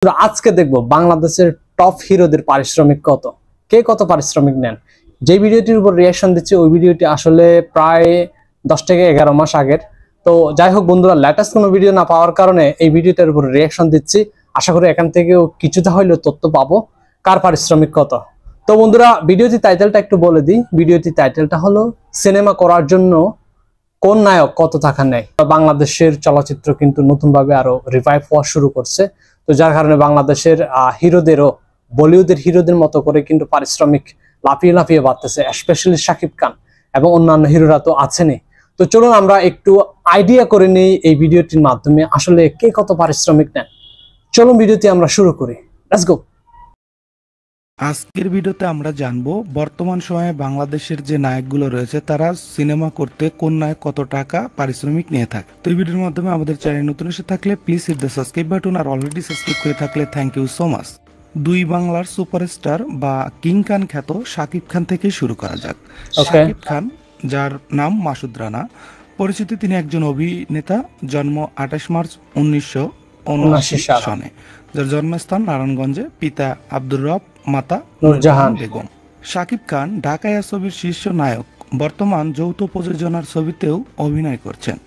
তো আজকে দেখবো বাংলাদেশের টপ হিরোদের পারিশ্রমিক কত, কে কত পারিশ্রমিক নেন। যে ভিডিওটির উপর রিয়াকশন দিচ্ছি ওই ভিডিওটি আসলে প্রায় 10 থেকে 11 মাস আগের। তো যাই হোক বন্ধুরা, লেটেস্ট কোনো ভিডিও না পাওয়ার কারণে এই ভিডিওটার উপর রিয়াকশন দিচ্ছি। আশা করি এখান থেকেও কিছুটা হইলেও তথ্য পাবো কার পারিশ্রমিক কত। তো বন্ধুরা, ভিডিওটি টাইটেলটা একটু বলে দিই। ভিডিওটি টাইটেলটা হলো সিনেমা করার জন্য কোন নায়ক কত টাকা নেয়। বাংলাদেশের চলচ্চিত্র কিন্তু নতুনভাবে আরো রিভাইভ হওয়া শুরু করছে। তো যার কারণে বাংলাদেশের হিরোদেরও বলিউডের হিরোদের মতো করে কিন্তু পারিশ্রমিক লাফিয়ে লাফিয়ে বাড়তেছে, স্পেশালি শাকিব খান এবং অন্যান্য হিরোরা তো আছেনই। তো চলুন আমরা একটু আইডিয়া করে নিই এই ভিডিওটির মাধ্যমে আসলে কে কত পারিশ্রমিক নেন। চলুন ভিডিওটি আমরা শুরু করি, লেটস গো। আজকের ভিডিওতে আমরা জানবো বর্তমান সময়ে বাংলাদেশের যে নায়কগুলো রয়েছে তারা সিনেমা করতে কোন নায়ক কত টাকা পারিশ্রমিক নিয়ে থাকে। তো এই ভিডিওর মাধ্যমে আমাদের চ্যানেল নতুন এসে থাকলে please hit the subscribe button, আর অলরেডি সাবস্ক্রাইব করে থাকলে থ্যাংক ইউ সো মাচ। দুই বাংলার সুপারস্টার বা কিং খান খ্যাত শাকিব খান থেকে শুরু করা যাক। শাকিব খান, যার নাম মাসুদ রানা, পরিচিতি তিনি একজন অভিনেতা। জন্ম 28 মার্চ 1979 সনে, যার জন্মস্থান নারায়ণগঞ্জে। পিতা আব্দুর রব, মাতা নূরজাহান বেগম। শাকিব খান ঢাকায় ছবির শীর্ষ নায়ক। বর্তমান যৌথ প্রযোজনার ছবিতেও অভিনয় করছেন।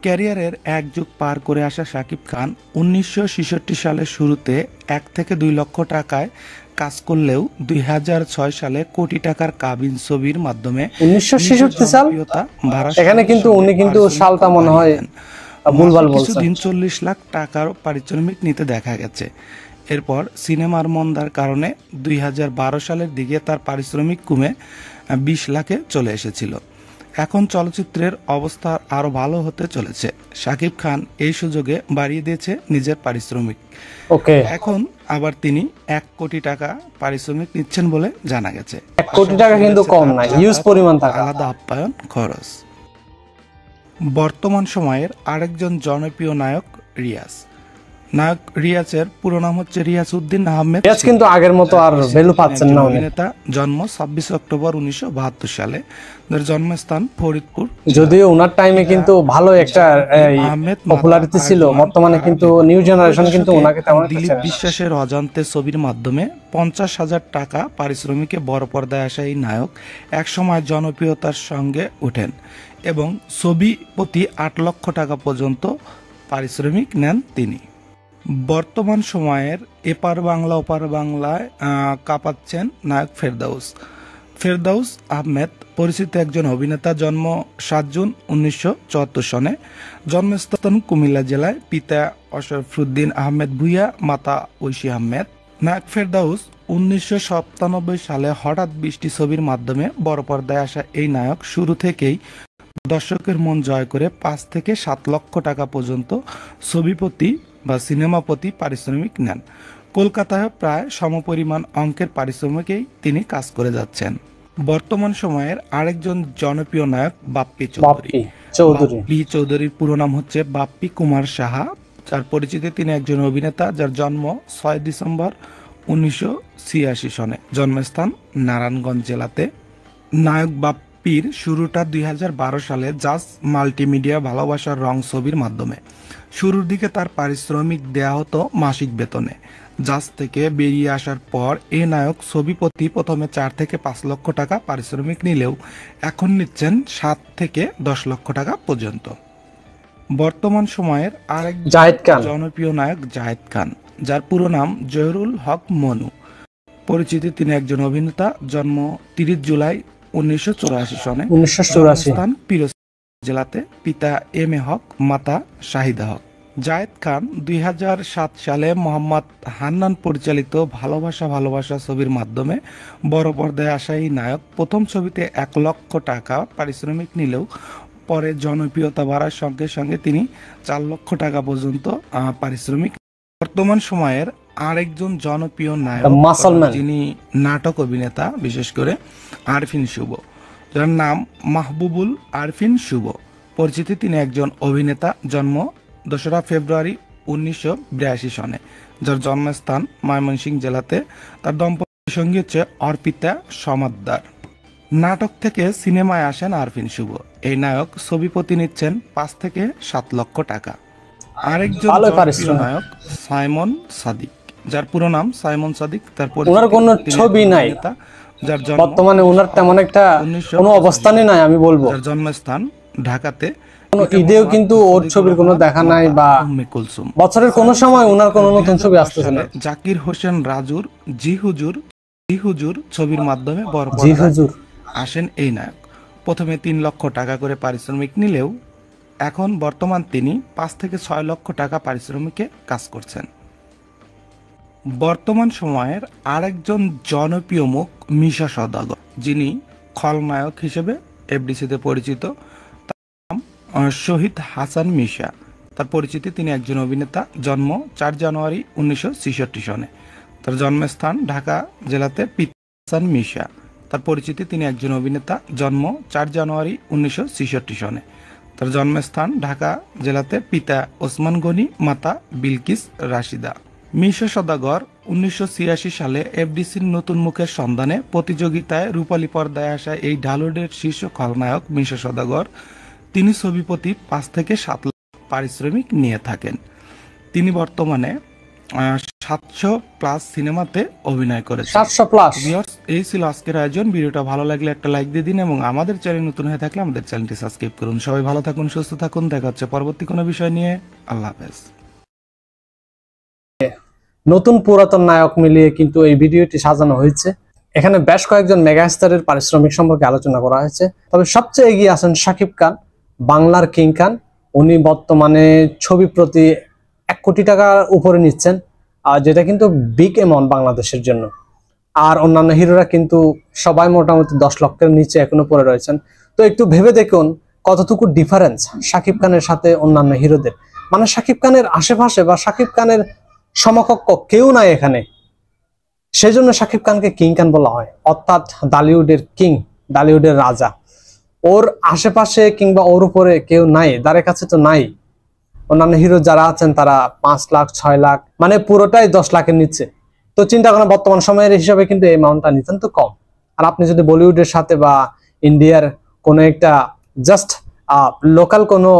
ক্যারিয়ারের এক যুগ পার করে আসা শাকিব খান 1966 সালের শুরুতে 1 থেকে 2 লক্ষ টাকায় কাজ করলেও 2006 সালে কোটি টাকার কাবিন ছবির মাধ্যমে 1966 সাল, এখানে কিন্তু উনি কিন্তু সালটা মনে হয় ভুলভাল বলছেন। কিছুদিন 40 লাখ টাকার পারিশ্রমিক নিতে দেখা গেছে। এরপর সিনেমার মন্দার কারণে 2012 সালের দিকে তার পারিশ্রমিক কমে 20 লাখে চলে এসেছিল। এখন চলচ্চিত্রের অবস্থা আরো ভালো হতে চলেছে। শাকিব খান এই সুযোগে বাড়িয়ে দিয়েছে নিজের পারিশ্রমিক। এখন আবার তিনি 1 কোটি টাকা পারিশ্রমিক নিচ্ছেন বলে জানা গেছে। 1 কোটি টাকা কিন্তু কম না, হিউজ পরিমাণ টাকা। আলাদা আপ্যায়ন খরচ। বর্তমান সময়ের আরেকজন জনপ্রিয় নায়ক রিয়াজ। নায়ক রিয়াজের পুরো নাম হচ্ছে রিয়াজ উদ্দিন আহমেদ। রিয়াজ কিন্তু আগের মতো আর ভ্যালু পাচ্ছেন না। অভিনেতা, জন্ম 26 অক্টোবর 1972 সালে, যার জন্মস্থান ফরিদপুর। যদিও ওনার টাইমে কিন্তু ভালো একটা পপুলারিটি ছিল, বর্তমানে কিন্তু নিউ জেনারেশন কিন্তু ওনাকে তেমন একটা দিলীপ বিশ্বাসের অজান্তে ছবির মাধ্যমে 50,000 টাকা পারিশ্রমিকে বড় পর্দায় আসা এই নায়ক একসময় জনপ্রিয়তার সঙ্গে ওঠেন এবং ছবি প্রতি 8 লক্ষ টাকা পর্যন্ত পারিশ্রমিক নেন তিনি। বর্তমান সময়ের এপার বাংলা ওপার বাংলায় কাঁপাচ্ছেন নায়ক ফেরদাউস আহমেদ, পরিচিত একজন অভিনেতা। জন্ম 7 জুন 1974 সনে, জন্মস্থান কুমিল্লা জেলায়। পিতা অশরফুদ্দিন আহমেদ ভুইয়া, মাতা ঐশী আহমেদ। নায়ক ফেরদাউস 1997 সালে হঠাৎ বৃষ্টি ছবির মাধ্যমে বড় পর্দায় আসা এই নায়ক শুরু থেকেই দর্শকের মন জয় করে 5 থেকে 7 লক্ষ টাকা পর্যন্ত ছবিপতি বা সিনেমা প্রতি পারিশ্রমিক নেন। কলকাতায় প্রায় সমপরিমাণ অঙ্কের পারিশ্রমিকেই তিনি কাজ করে যাচ্ছেন। বর্তমান সময়ের আরেকজন জনপ্রিয় নায়ক বাপ্পি চৌধুরীর পুরো নাম হচ্ছে বাপ্পি কুমার সাহা, যার পরিচিতি তিনি একজন অভিনেতা, যার জন্ম 6 ডিসেম্বর 1986 সনে, জন্মস্থান নারায়ণগঞ্জ জেলাতে। নায়ক বাপ্পির শুরুটা 2012 সালে জাজ মাল্টিমিডিয়া ভালোবাসার রং ছবির মাধ্যমে। শুরুর দিকে তার পারিশ্রমিক দেয়া হতো মাসিক বেতনে। জাজ থেকে বেরিয়ে আসার পর এই নায়ক ছবি প্রতি প্রথমে 4 থেকে 5 লক্ষ টাকা পারিশ্রমিক নিলেও এখন নিচ্ছেন 7 থেকে 10 লক্ষ টাকা পর্যন্ত। বর্তমান সময়ের আরেক জনপ্রিয় নায়ক জাহেদ খান, যার পুরো নাম জহিরুল হক মনু, পরিচিতি তিনি একজন অভিনেতা। জন্ম 30 জুলাই 1984 সনে, স্থান পিরোজপুর জেলাতে। পিতা এম এ হক, মাতা শাহিদা হক। জায়েদ খান 2007 সালে মোহাম্মদ হান্নান পরিচালিত ভালোবাসা ছবির মাধ্যমে বড় পর্দায় আসা এই নায়ক প্রথম ছবিতে 1 লক্ষ টাকা পারিশ্রমিক নিলেও পরে জনপ্রিয়তা বাড়ার সঙ্গে সঙ্গে তিনি 4 লক্ষ টাকা পর্যন্ত পারিশ্রমিক। বর্তমান সময়ের আরেকজন জনপ্রিয় নায়ক, যিনি নাটক অভিনেতা, বিশেষ করে আরফিন শুভ, যার নাম মাহবুবুল আরফিন শুভ, পরিচিতি তিনি একজন অভিনেতা। জন্ম 2 ফেব্রুয়ারি 1982 সনে, যার জন্মস্থান ময়মনসিংহ জেলাতে। তার দম্পতি সঙ্গী হচ্ছে অর্পিতা সমাদ্দার। নাটক থেকে সিনেমায় আসেন আরফিন শুভ। এই নায়ক ছবি প্রতি নিচ্ছেন 5 থেকে 7 লক্ষ টাকা। আরেকজন নায়ক সাইমন সাদিক, যার পুরো নাম সাইমন সাদিক। তার ওনার কোনো ছবি নাই যার জন্ম বর্তমানে, ওনার তেমন একটা কোনো অবস্থানই নাই আমি বলবো। যার জন্মস্থান ঢাকাতে। কোনো ঈদেও কিন্তু ওর ছবির কোনো দেখা নাই, বা কুলসুম। বছরের কোনো সময় ওনার কোনো নতুন ছবি আসতেছে না। জাকির হোসেন রাজুর জি হুজুর ছবির মাধ্যমে বড় জি হুজুর আসেন এই নায়ক। প্রথমে 3 লক্ষ টাকা করে পারিশ্রমিক নিলেও এখন বর্তমান তিনি 5 থেকে 6 লক্ষ টাকা পারিশ্রমিকে কাজ করছেন। বর্তমান সময়ের আরেকজন জনপ্রিয় মুখ মিশা সওদাগর, যিনি খলনায়ক হিসেবে এফডিসিতে পরিচিত। তার নাম শহীদ হাসান মিশা। তার পরিচিতি, তিনি একজন অভিনেতা। জন্ম 4 জানুয়ারি 1966 সনে। তার জন্মস্থান ঢাকা জেলাতে। পিতা হাসান মিশা। তার পরিচিতি, তিনি একজন অভিনেতা। জন্ম 4 জানুয়ারি 1966 সনে। তার জন্মস্থান ঢাকা জেলাতে। পিতা ওসমান গনি, মাতা বিলকিস রাশিদা। মিশা সওদাগর 1986 সালে এফডিসির নতুন মুখের সন্ধানে প্রতিযোগিতায় রূপালী পর্দায় আসা এই ঢালিউডের শীর্ষ খলনায়ক মিশা সওদাগর, তিনি ছবি প্রতি 5 থেকে 7 লাখ পারিশ্রমিক নিয়ে থাকেন। তিনি বর্তমানে 700+ সিনেমাতে অভিনয় করেছেন। 700+। এই ছিল আজকের আয়োজন। ভিডিওটা ভালো লাগলে একটা লাইক দিয়ে দিন এবং আমাদের চ্যানেল নতুন হয়ে থাকলে আমাদের চ্যানেলটি সাবস্ক্রাইব করুন। সবাই ভালো থাকুন, সুস্থ থাকুন। দেখা হচ্ছে পরবর্তী কোনো বিষয় নিয়ে। আল্লাহ হাফেজ। নতুন পুরাতন নায়ক মিলিয়ে কিন্তু এই ভিডিওটি সাজানো হয়েছে। এখানে বেশ কয়েকজন মেগাস্টারের পারিশ্রমিক সম্পর্কে আলোচনা করা হয়েছে। তবে সবচেয়ে এগিয়ে আছেন শাকিব খান, বাংলার কিং খান। উনি বর্তমানে ছবি প্রতি 1 কোটি টাকার উপরে নিচ্ছেন, আর যেটা কিন্তু বিগ অ্যামাউন্ট বাংলাদেশের জন্য। আর অন্যান্য হিরোরা কিন্তু সবাই মোটামুটি 10 লক্ষের নিচে এখনো পড়ে রয়েছেন। তো একটু ভেবে দেখুন কতটুকু ডিফারেন্স শাকিব খানের সাথে অন্যান্য হিরোদের। মানে শাকিব খানের আশেপাশে বা শাকিব খানের সমকক্ষ কেউ নাই এখানে, সেজন্য শাকিব খানকে কিং খান বলা হয়, অর্থাৎ ডালিউডের কিং, ডালিউডের রাজা। ওর আশেপাশে কিংবা ওর উপরে কেউ নাই, দ্বারের কাছে তো নাই। অন্যান্য হিরো যারা আছেন তারা 5 লাখ 6 লাখ, মানে পুরোটাই 10 লাখের নিচে। তো চিন্তা করেন বর্তমান সময়ের হিসাবে কিন্তু এই অ্যামাউন্টটা নিতান্ত কম। আর আপনি যদি বলিউডের সাথে বা ইন্ডিয়ার কোনো একটা জাস্ট লোকাল কোনো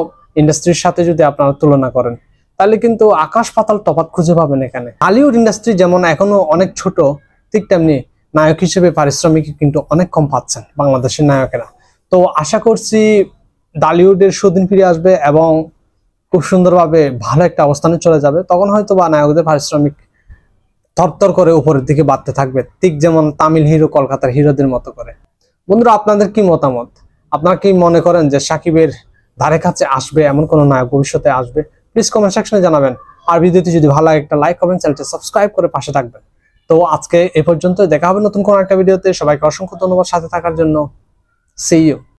ইন্ডাস্ট্রির সাথে যদি আপনারা তুলনা করেন, তাহলে কিন্তু আকাশ পাতাল তফাৎ খুঁজে পাবেন এখানে। হলিউড ইন্ডাস্ট্রি যেমন এখনো অনেক ছোট, ঠিক তেমনি নায়ক হিসেবে পারিশ্রমিক কিন্তু অনেক কম পাচ্ছেন বাংলাদেশের নায়কেরা। তো আশা করছি ডালিউডের সুদিন ফিরে আসবে এবং খুব সুন্দরভাবে ভালো একটা অবস্থানে চলে যাবে। তখন হয়তো বা নায়কদের পারিশ্রমিক থরথর করে উপরের দিকে বাড়তে থাকবে, ঠিক যেমন তামিল হিরো কলকাতার হিরোদের মতো করে। বন্ধুরা, আপনাদের কি মতামত? আপনারা কি মনে করেন যে সাকিবের ধারে কাছে আসবে এমন কোন নায়ক ভবিষ্যতে আসবে? প্লিজ কমেন্ট সেকশনে জানাবেন। আর ভিডিওটি যদি ভালো লাগে একটা লাইক করবেন, চ্যানেলটি সাবস্ক্রাইব করে পাশে থাকবেন। তো আজকে এ পর্যন্ত, দেখা হবে নতুন কোন একটা ভিডিওতে। সবাইকে অসংখ্য ধন্যবাদ সাথে থাকার জন্য। See you.